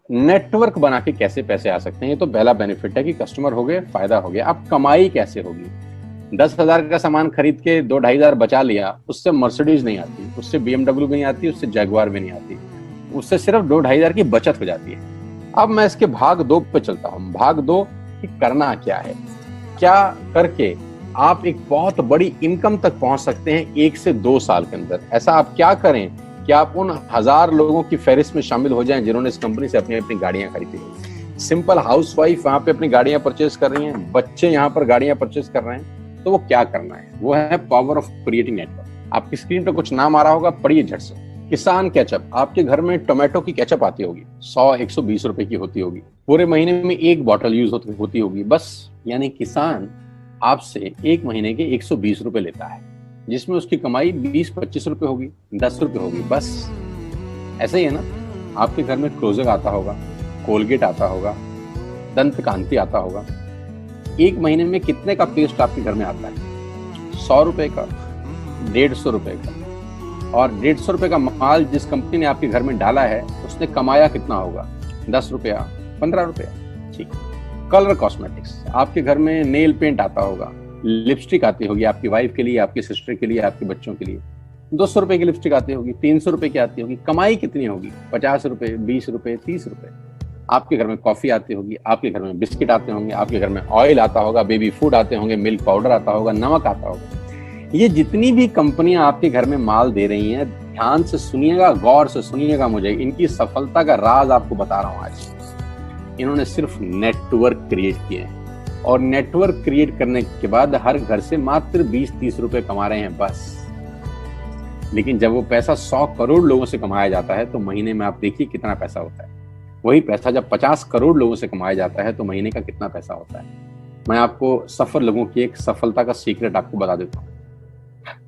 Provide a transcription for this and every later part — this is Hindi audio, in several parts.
नेटवर्क बना के कैसे पैसे आ सकते हैं, ये तो पहला बेनिफिट है कि कस्टमर हो गए, फायदा हो गया। अब कमाई कैसे होगी? 10,000 का सामान खरीद के 2-2,500 बचा लिया, उससे मर्सिडीज नहीं आती, उससे BMW भी नहीं आती, उससे जैगवार भी नहीं आती, उससे सिर्फ 2-2,500 की बचत हो जाती है। अब मैं इसके भाग 2 पे चलता हूँ। भाग 2 कि करना क्या है, क्या करके आप एक बहुत बड़ी इनकम तक पहुंच सकते हैं 1 से 2 साल के अंदर। ऐसा आप क्या करें कि आप उन 1000 लोगों की फहरिस्त में शामिल हो जाएं जिन्होंने इस कंपनी से अपनी अपनी गाड़ियां खरीदी हैं। सिंपल हाउसवाइफ वहां पे अपनी गाड़ियां परचेज कर रही हैं, बच्चे यहाँ पर गाड़ियां परचेज कर रहे हैं। तो वो क्या करना है, वो है पावर ऑफ क्रिएटिंग नेटवर्क। आपकी स्क्रीन पे कुछ नाम आ रहा होगा, पढ़िए झट से। किसान केचप, आपके घर में टोमेटो की केचप आती होगी, 100-120 रुपए की होती होगी, पूरे महीने में 1 बॉटल यूज होती होगी बस। यानी किसान आपसे 1 महीने के 120 रुपए लेता है, जिसमें उसकी कमाई 20-25 रुपए होगी, 10 रुपए होगी बस। ऐसा ही है ना? आपके घर में क्लोजर आता होगा, कोलगेट आता होगा, दंत कांति आता होगा। 1 महीने में कितने का पेस्ट आपके घर में आता है? 100 रुपए का, 150 रुपए का। और 150 रुपए का माल जिस कंपनी ने आपके घर में डाला है, उसने कमाया कितना होगा? 10 रुपया, 15 रुपया। ठीक। कलर कॉस्मेटिक्स, आपके घर में नेल पेंट आता होगा, लिपस्टिक आती होगी आपकी वाइफ के लिए, आपकी सिस्टर के लिए, आपके बच्चों के लिए। 200 रुपए की लिपस्टिक आती होगी, 300 रुपए की आती होगी। कमाई कितनी होगी? 50 रुपए, 20 रुपए, 30 रुपए। आपके घर में कॉफी आती होगी, आपके घर में बिस्किट आते होंगे, आपके घर में ऑयल आता होगा, बेबी फूड आते होंगे, मिल्क पाउडर आता होगा, नमक आता होगा। ये जितनी भी कंपनियां आपके घर में माल दे रही हैं, ध्यान से सुनिएगा, गौर से सुनिएगा, मुझे इनकी सफलता का राज आपको बता रहा हूं आज। इन्होंने सिर्फ नेटवर्क क्रिएट किए हैं, और नेटवर्क क्रिएट करने के बाद हर घर से मात्र 20-30 रुपए कमा रहे हैं बस। लेकिन जब वो पैसा 100 करोड़ लोगों से कमाया जाता है तो महीने में आप देखिए कितना पैसा होता है। वही पैसा जब 50 करोड़ लोगों से कमाया जाता है तो महीने का कितना पैसा होता है। मैं आपको सफल लोगों की एक सफलता का सीक्रेट आपको बता देता हूँ।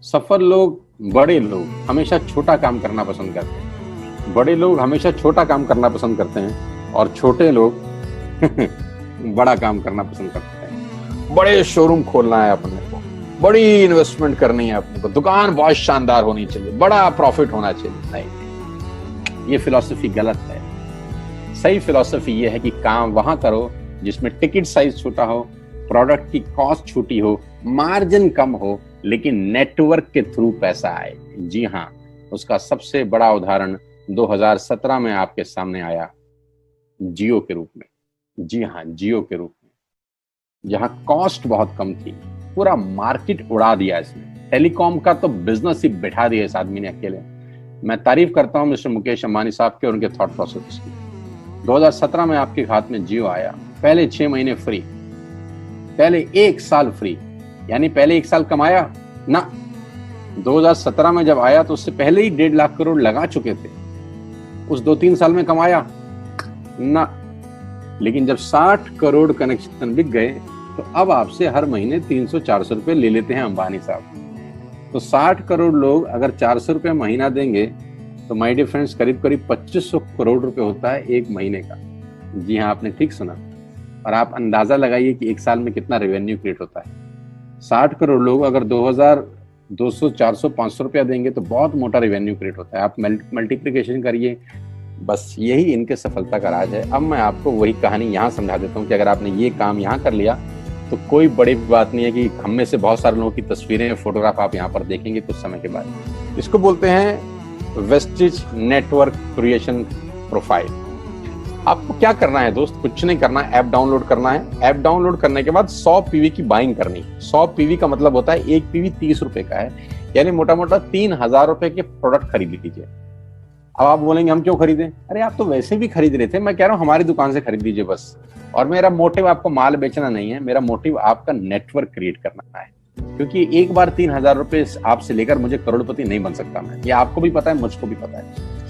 सफल लोग, बड़े लोग हमेशा छोटा काम करना पसंद करते हैं। बड़े लोग हमेशा छोटा काम करना पसंद करते हैं, और छोटे लोग बड़ा काम करना पसंद करते हैं। बड़े शोरूम खोलना है अपने को, बड़ी इन्वेस्टमेंट करनी है अपने को, दुकान बहुत शानदार होनी चाहिए, बड़ा प्रॉफिट होना चाहिए। नहीं, ये फिलॉसफी गलत है। सही फिलॉसफी ये है कि काम वहां करो जिसमें टिकट साइज छोटा हो, प्रोडक्ट की कॉस्ट छोटी हो, मार्जिन कम हो, लेकिन नेटवर्क के थ्रू पैसा आए। जी हाँ, उसका सबसे बड़ा उदाहरण 2017 में आपके सामने आया, जियो के रूप में। जी हाँ, जियो के रूप में, जहां कॉस्ट बहुत कम थी, पूरा मार्केट उड़ा दिया इसने। टेलीकॉम का तो बिजनेस ही बिठा दिया इस आदमी ने अकेले। मैं तारीफ करता हूं मिस्टर मुकेश अंबानी साहब के और उनके थॉट प्रोसेस की। 2017 में आपके हाथ में जियो आया, पहले 6 महीने फ्री, पहले 1 साल फ्री। यानी पहले 1 साल कमाया ना। 2017 में जब आया तो उससे पहले ही 1.5 लाख करोड़ लगा चुके थे। उस 2-3 साल में कमाया ना। लेकिन जब 60 करोड़ कनेक्शन बिक गए तो अब आपसे हर महीने 300-400 रुपए ले लेते हैं अंबानी साहब। तो 60 करोड़ लोग अगर 400 रुपए महीना देंगे तो माय डियर फ्रेंड्स, करीब करीब 2500 करोड़ रुपए होता है 1 महीने का। जी हाँ, आपने ठीक सुना। और आप अंदाजा लगाइए कि 1 साल में कितना रेवेन्यू क्रिएट होता है। 60 करोड़ लोग अगर 2000, 200, 400, 500 रुपया देंगे तो बहुत मोटा रेवेन्यू क्रिएट होता है। आप मल्टीप्लिकेशन करिए, बस यही इनके सफलता का राज है। अब मैं आपको वही कहानी यहाँ समझा देता हूँ कि अगर आपने ये काम यहाँ कर लिया तो कोई बड़ी बात नहीं है कि हम में से बहुत सारे लोगों की तस्वीरें, फोटोग्राफ आप यहाँ पर देखेंगे कुछ समय के बाद। इसको बोलते हैं वेस्टिज नेटवर्क क्रिएशन प्रोफाइल। आपको क्या करना है दोस्त? कुछ नहीं करना है, ऐप डाउनलोड करना है। ऐप डाउनलोड करने के बाद 100 पीवी की बाइंग करनी है। 100 पीवी का मतलब होता है 1 पीवी 30 रुपए का है, यानी मोटा मोटा 3000 रुपए के प्रोडक्ट खरीद लीजिए। अब आप बोलेंगे हम क्यों खरीदें? अरे आप तो वैसे भी खरीद रहे थे, मैं कह रहा हूँ हमारी दुकान से खरीद लीजिए बस। और मेरा मोटिव आपको माल बेचना नहीं है, मेरा मोटिव आपका नेटवर्क क्रिएट करना है। क्योंकि एक बार 3000 रुपए आपसे लेकर मुझे करोड़पति नहीं बन सकता मैं, ये आपको भी पता है, मुझको भी पता है।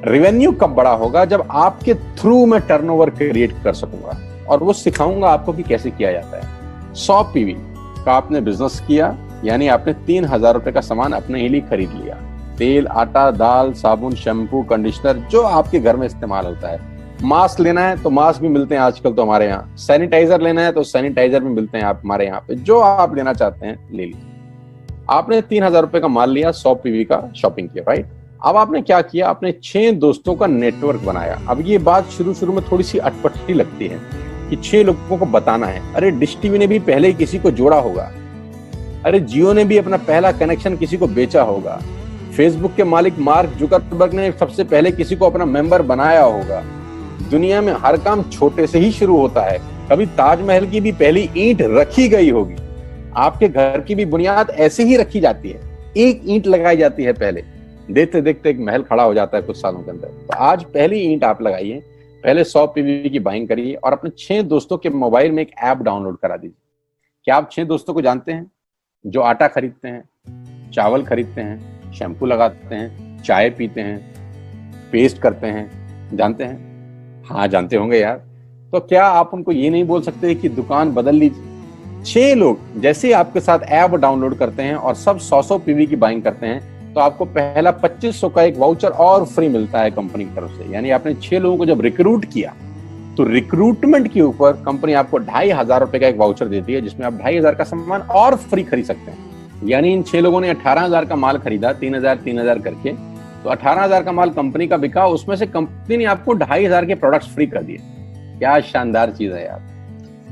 रेवेन्यू कब बड़ा होगा? जब आपके थ्रू मैं टर्नओवर क्रिएट कर सकूंगा, और वो सिखाऊंगा आपको कि कैसे किया जाता है। 100 पीवी का आपने बिजनेस किया, यानी आपने 3000 रुपए का सामान अपने ही लिए खरीद लिया। तेल, आटा, दाल, साबुन, शैम्पू, कंडीशनर, जो आपके घर में इस्तेमाल होता है। मास्क लेना है तो मास्क भी मिलते हैं आजकल तो हमारे यहाँ। सैनिटाइजर लेना है तो सैनिटाइजर भी मिलते हैं आप हमारे यहाँ पे। जो आप लेना चाहते हैं ले लीजिए। आपने 3000 रुपए का माल लिया, 100 पीवी का शॉपिंग किया, राइट? अब आपने क्या किया, आपने 6 दोस्तों का नेटवर्क बनाया। अब ये बात शुरू शुरू में थोड़ी सी अटपटी लगती है कि 6 लोगों को बताना है। अरे डिश टीवी ने भी पहले किसी को जोड़ा होगा, अरे जियो ने भी अपना पहला कनेक्शन किसी को बेचा होगा, फेसबुक के मालिक मार्क जुकरबर्ग ने सबसे पहले किसी को अपना मेंबर बनाया होगा। दुनिया में हर काम छोटे से ही शुरू होता है। कभी ताजमहल की भी पहली ईंट रखी गई होगी, आपके घर की भी बुनियाद ऐसे ही रखी जाती है, एक ईंट लगाई जाती है पहले, देखते देखते एक महल खड़ा हो जाता है कुछ सालों के अंदर। तो आज पहली ईंट आप लगाइए, पहले 100 पीवी की बाइंग करिए और अपने 6 दोस्तों के मोबाइल में एक ऐप डाउनलोड करा दीजिए। क्या आप 6 दोस्तों को जानते हैं जो आटा खरीदते हैं, चावल खरीदते हैं, शैम्पू लगाते हैं, चाय पीते हैं, पेस्ट करते हैं? जानते हैं? हाँ जानते होंगे यार। तो क्या आप उनको ये नहीं बोल सकते कि दुकान बदल लीजिए? 6 लोग जैसे आपके साथ ऐप डाउनलोड करते हैं और सब 100 पीवी की बाइंग करते हैं तो आपको पहला 2500 का एक वाउचर और फ्री मिलता है कंपनी की तरफ से। यानी आपने 6 लोगों को जब रिक्रूट किया तो रिक्रूटमेंट के ऊपर कंपनी आपको 2500 रुपए का एक वाउचर देती है जिसमें आप 2500 का सामान और फ्री खरीद सकते हैं। यानी इन 6 लोगों ने 18,000 का माल खरीदा, 3,000 करके, तो 18,000 का माल कंपनी का बिका, उसमें से कंपनी ने आपको 2500 के प्रोडक्ट्स फ्री कर दिए। क्या शानदार चीज है यार,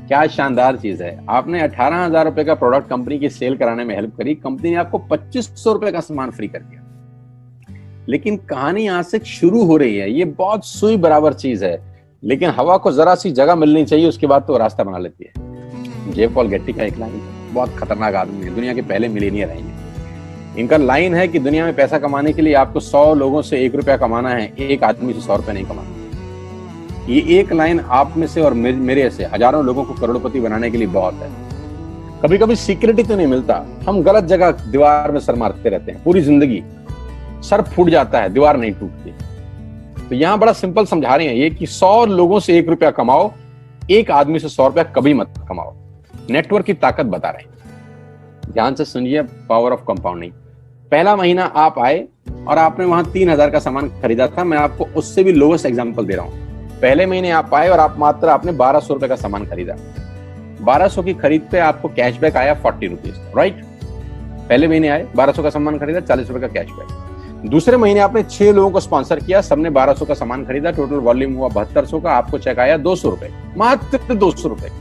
क्या शानदार चीज है। आपने 18,000 रुपए का प्रोडक्ट कंपनी की सेल कराने में हेल्प करी, कंपनी ने आपको 2500 रुपए का सामान फ्री कर दिया। लेकिन कहानी यहां से शुरू हो रही है। ये बहुत सुई बराबर चीज है, लेकिन हवा को जरा सी जगह मिलनी चाहिए, उसके बाद तो रास्ता बना लेती है। जे पॉल गेट्टी का एक लाइन, बहुत खतरनाक आदमी है, दुनिया के पहले मिलियनियर हैं। इनका लाइन है कि दुनिया में पैसा कमाने के लिए आपको 100 लोगों से 1 रुपया कमाना है, एक आदमी से 100 रुपया नहीं कमाना। ये एक लाइन आप में से और मेरे से हजारों लोगों को करोड़पति बनाने के लिए बहुत है। कभी कभी सिक्योरिटी तो नहीं मिलता, हम गलत जगह दीवार में सर मारते रहते हैं, पूरी जिंदगी सर फूट जाता है, दीवार नहीं टूटती। तो यहां बड़ा सिंपल समझा रहे हैं ये कि 100 लोगों से 1 रुपया कमाओ, एक आदमी से 100 रुपया कभी मत कमाओ। नेटवर्क की ताकत बता रहे हैं, ध्यान से सुनिए, पावर ऑफ कंपाउंडिंग। पहला महीना आप आए और आपने वहां 3,000 का सामान खरीदा था। मैं आपको उससे भी लोवेस्ट एग्जांपल दे रहा हूं। पहले महीने आप आए और आपने 1200 रुपए का सामान खरीदा। 1200 की खरीद पे आपको कैशबैक आया 40 रुपीज, राइट? पहले महीने आए, 1200 का सामान खरीदा, 40 रुपए का कैशबैक। दूसरे महीने आपने 6 लोगों को स्पॉन्सर किया, सबने 1200 का सामान खरीदा, टोटल वॉल्यूम हुआ 7200 का, आपको चेक आया 200 रुपए, मात्र 200 रुपए।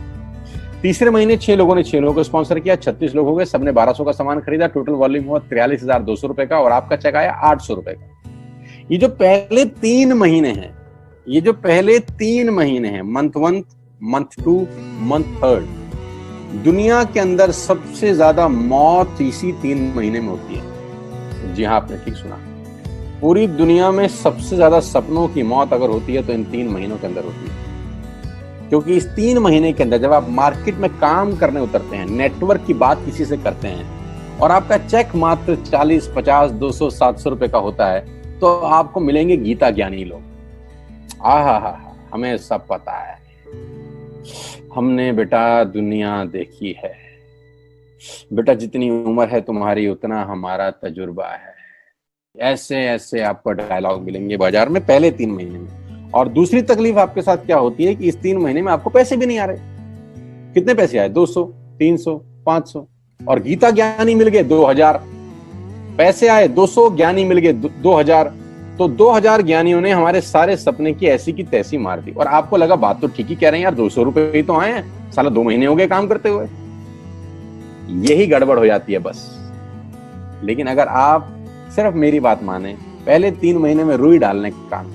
तीसरे महीने 6 लोगों ने 6 लोगों को स्पॉन्सर किया, 36 लोग हो गए, सबने 1200 का सामान खरीदा, टोटल वॉल्यूम हुआ 43,200 रुपए का और आपका चेक आया 800 रुपए का। ये जो पहले 3 महीने हैं, ये जो पहले 3 महीने हैं, मंथ 1, मंथ 2, मंथ 3, दुनिया के अंदर सबसे ज्यादा मौत इसी 3 महीने में होती है। जी हाँ, आपने ठीक सुना, पूरी दुनिया में सबसे ज्यादा सपनों की मौत अगर होती है तो इन 3 महीनों के अंदर होती है। क्योंकि इस 3 महीने के अंदर जब आप मार्केट में काम करने उतरते हैं, नेटवर्क की बात किसी से करते हैं और आपका चेक मात्र 40, 50, 200, 700 रुपए का होता है, तो आपको मिलेंगे गीता ज्ञानी लोग। आहा, हमें सब पता है, हमने बेटा दुनिया देखी है, बेटा जितनी उम्र है तुम्हारी उतना हमारा तजुर्बा है। ऐसे ऐसे आपको डायलॉग मिलेंगे बाजार में पहले 3 महीने में। और दूसरी तकलीफ आपके साथ क्या होती है कि इस 3 महीने में आपको पैसे भी नहीं आ रहे। कितने पैसे आए? 200, 300, 500, और गीता ज्ञानी मिल गए 2000। पैसे आए 200, ज्ञानी मिल गए 2000, तो 2000 ज्ञानियों ने हमारे सारे सपने की ऐसी की तैसी मार दी। और आपको लगा बात तो ठीक ही कह रहे हैं यार, 200 रुपए ही तो आए हैं, साला 2 महीने हो गए काम करते हुए। यही गड़बड़ हो जाती है बस। लेकिन अगर आप सिर्फ मेरी बात माने, पहले 3 महीने में रुई डालने का काम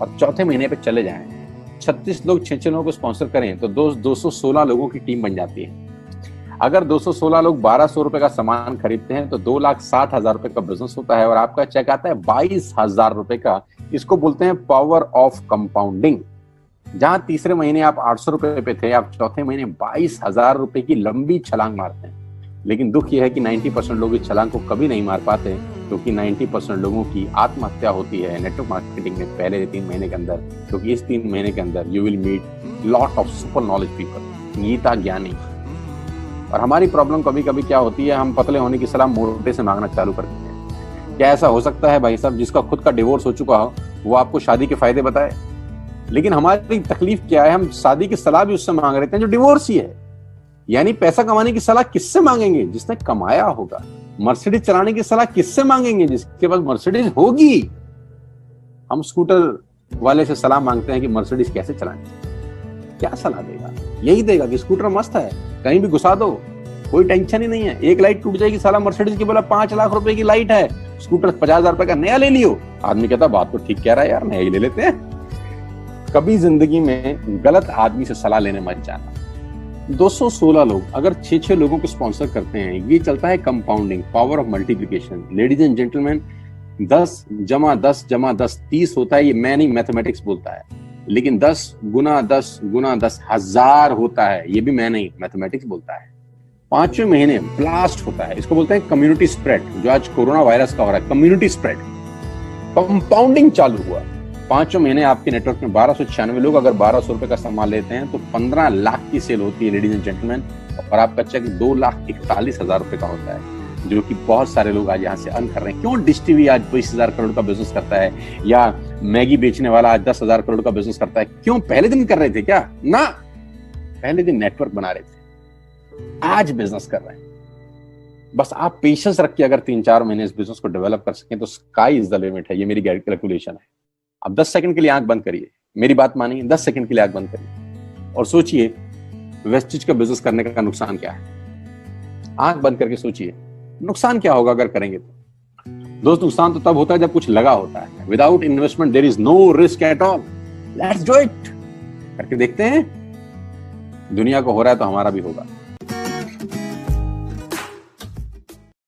और चौथे महीने पे चले जाएं, 36 लोग 6 लोगों को स्पॉन्सर करें तो 216 लोगों की टीम बन जाती है। अगर 216 लोग 1200 रुपए का सामान खरीदते हैं तो 2,60,000 रुपए का बिजनेस होता है और आपका चेक आता है 22,000 रुपए का। इसको बोलते हैं पावर ऑफ कंपाउंडिंग। जहां तीसरे महीने आप 800 रुपए पे थे, आप चौथे महीने 22,000 रुपए की लंबी छलांग मारते हैं। लेकिन दुख यह है कि 90% लोग इस छलांग को कभी नहीं मार पाते, क्योंकि 90% लोगों की आत्महत्या होती है नेटवर्क मार्केटिंग में पहले 3 महीने के अंदर। क्योंकि इस 3 महीने के अंदर you will meet lot of super knowledge people, Gita ज्ञानी। और हमारी प्रॉब्लम कभी कभी क्या होती है, हम पतले होने की सलाह मोटे से मांगना चालू कर देते हैं। क्या ऐसा हो सकता है भाई साहब, जिसका खुद का डिवोर्स हो चुका हो वो आपको शादी के फायदे बताए? लेकिन हमारी तकलीफ क्या है, हम शादी की सलाह भी उससे मांग रहे हैं जो डिवोर्स ही है। यानी पैसा कमाने की सलाह किससे मांगेंगे? जिसने कमाया होगा। मर्सिडीज चलाने की सलाह किससे मांगेंगे? जिसके पास मर्सिडीज होगी। हम स्कूटर वाले से सलाह मांगते हैं कि मर्सिडीज कैसे चलानी, क्या सलाह देगा? यही देगा कि स्कूटर मस्त है, कहीं भी घुसा दो, कोई टेंशन ही नहीं है। एक लाइट टूट जाएगी, साला मर्सिडीज की बोला 5 लाख रुपए की लाइट है, स्कूटर 50,000 रुपए का नया ले लियो। आदमी कहता बात तो ठीक कह रहा है यार, नया ही ले लेते हैं। कभी जिंदगी में गलत आदमी से सलाह लेने मत जाना। 216 लोग अगर 6-6 लोगों को स्पॉन्सर करते हैं, ये चलता है compounding, power of multiplication. Ladies and gentleman, 10 × 10 = 10 30 होता है। ये मैं नहीं, मैथमेटिक्स बोलता है। लेकिन 10 × 10 × 10 1000 होता है, ये भी मैं नहीं, मैथमेटिक्स बोलता है। 5वें महीने ब्लास्ट होता है, इसको बोलते हैं कम्युनिटी स्प्रेड, जो आज कोरोना वायरस का हो रहा है। कम्युनिटी स्प्रेड, कंपाउंडिंग चालू हुआ। 5वें महीने आपके नेटवर्क में 1296 लोग अगर 1200 रुपए का सामान लेते हैं तो 15 लाख की सेल होती है लेडीज एंड जेंटलमैन, और आपका चेक 2,41,000 रुपए का होता है, जो कि बहुत सारे लोग आज यहाँ से अर्न कर रहे हैं। क्यों डिश टीवी आज 20,000 करोड़ का बिजनेस करता है, या मैगी बेचने वाला आज 10,000 करोड़ का बिजनेस करता है? क्यों? पहले दिन कर रहे थे क्या? ना, पहले दिन नेटवर्क बना रहे थे, आज बिजनेस कर रहे हैं। बस आप पेशेंस रख के अगर 3-4 महीने इस बिजनेस को डेवलप कर सकें तो स्काई इज द लिमिट है। ये मेरी कैलकुलेशन है। अब 10 सेकंड के लिए आंख बंद करिए, मेरी बात मानिए, 10 सेकंड के लिए आंख बंद करिए और सोचिए वेस्टेज का बिजनेस करने का नुकसान क्या है। आंख बंद करके सोचिए नुकसान क्या होगा अगर करेंगे तो। दोस्त, नुकसान तो तब होता है जब कुछ लगा होता है। Without investment there is no risk at all. Let's do it. करके देखते हैं, दुनिया को हो रहा है तो हमारा भी होगा।